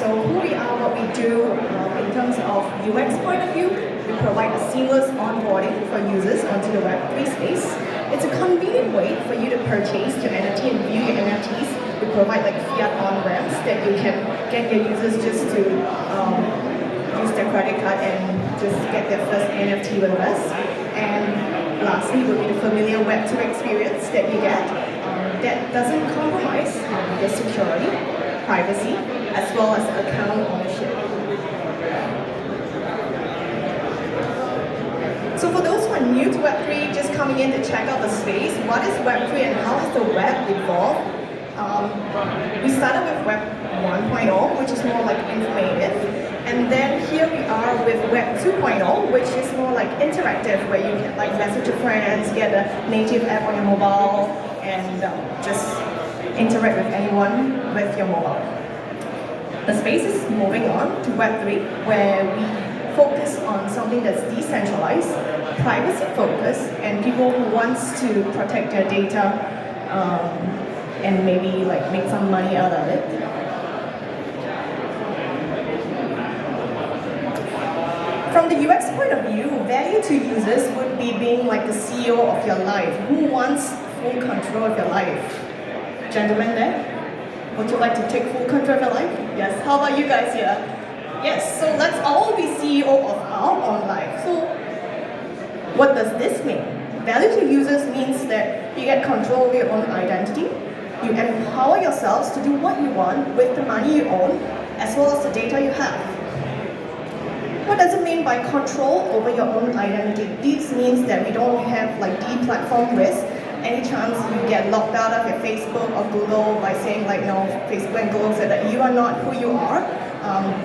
So who we are, what we do, in terms of UX point of view, we provide a seamless onboarding for users onto the Web3 space. It's a convenient way for you to purchase your NFT and view your NFTs. We provide like fiat on-ramps that you can get your users just to use their credit card and just get their first NFT with us. And lastly would be the familiar Web2 experience that you get that doesn't compromise your security, privacy, as well as account ownership. So for those who are new to Web3, just coming in to check out the space, what is Web3 and how has the web evolved? We started with Web 1.0, which is more like informative. And then here we are with Web 2.0, which is more like interactive, where you can like message your friends, get a native app on your mobile, and just interact with anyone with your mobile. The space is moving on to Web 3, where we focus on something that's decentralized, privacy focused, and people who wants to protect their data and maybe like make some money out of it. From the UX point of view, value to users would be being like the CEO of your life. Who wants full control of your life? Gentlemen there? Would you like to take full control of your life? Yes. How about you guys here? Yes. So let's all be CEO of our own life. So what does this mean? Value to users means that you get control of your own identity. You empower yourselves to do what you want with the money you own, as well as the data you have. What does it mean by control over your own identity? This means that we don't have like de-platform risk. Any chance you get locked out of your Facebook or Google by saying like, no, Facebook and Google said that you are not who you are.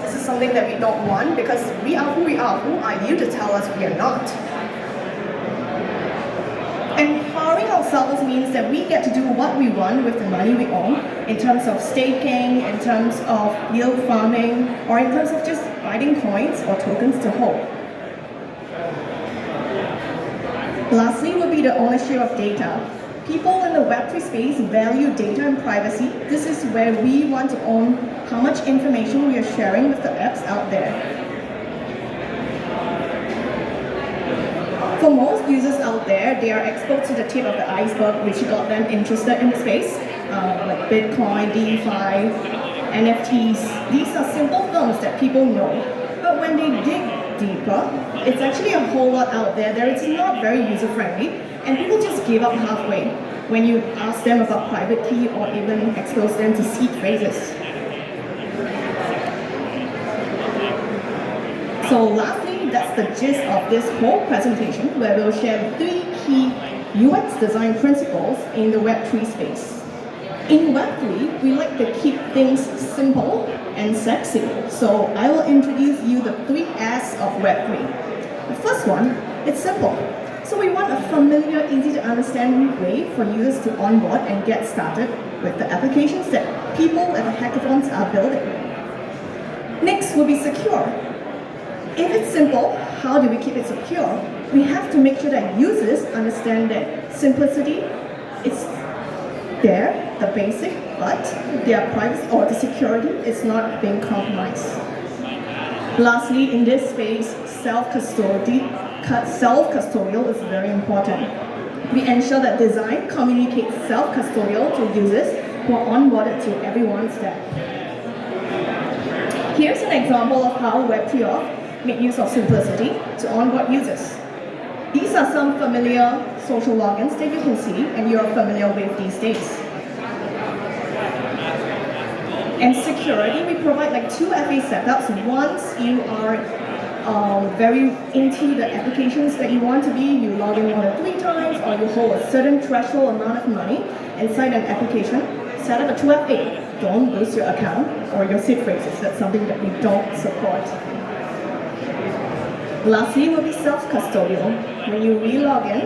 This is something that we don't want because we are who we are. Who are you to tell us we are not? Empowering ourselves means that we get to do what we want with the money we own in terms of staking, in terms of yield farming, or in terms of just buying coins or tokens to hold. Lastly would be the ownership of data. People in the Web3 space value data and privacy. This is where we want to own how much information we are sharing with the apps out there. For most users out there, they are exposed to the tip of the iceberg, which got them interested in the space, like Bitcoin, DeFi, NFTs. These are simple terms that people know. But when they dig deeper, it's actually a whole lot out there that it's not very user-friendly, and people just give up halfway when you ask them about private key or even expose them to seed phrases. So lastly, that's the gist of this whole presentation, where we'll share 3 key UX design principles in the Web3 space. In Web3, we like to keep things simple and sexy. So I will introduce you the 3 S of Web3. The first one, it's simple. So we want a familiar, easy to understand way for users to onboard and get started with the applications that people at the hackathons are building. Next will be secure. If it's simple, how do we keep it secure? We have to make sure that users understand that simplicity is there, the basic, but their privacy or the security is not being compromised. Lastly, in this space, self-custodial is very important. We ensure that design communicates self-custodial to users who are onboarded to every step. Here's an example of how Web3 make use of simplicity to onboard users. These are some familiar social logins that you can see and you're familiar with these days. And security, we provide like 2 FA setups. Once you are very into the applications that you want to be, you log in more than 3 times or you hold a certain threshold amount of money inside an application, set up a 2FA. Don't lose your account or your seed phrases. That's something that we don't support. Lastly will be self-custodial. When you re-log in,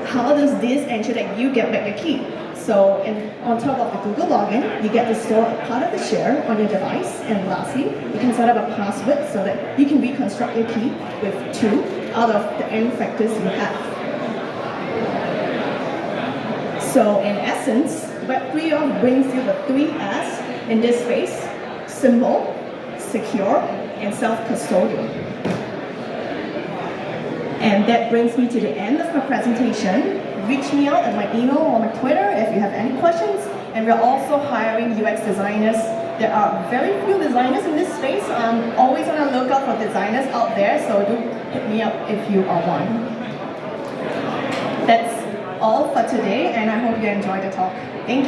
how does this ensure that you get back your key? So on top of the Google login, you get to store a part of the share on your device. And lastly, you can set up a password so that you can reconstruct your key with 2 out of the n factors you have. So in essence, Web3 brings you the 3 S in this space: simple, secure, and self-custodial. And that brings me to the end of my presentation. Reach me out at my email or my Twitter if you have any questions. And we're also hiring UX designers. There are very few designers in this space. I'm always on the lookout for designers out there, so do hit me up if you are one. That's all for today, and I hope you enjoyed the talk. Thank you.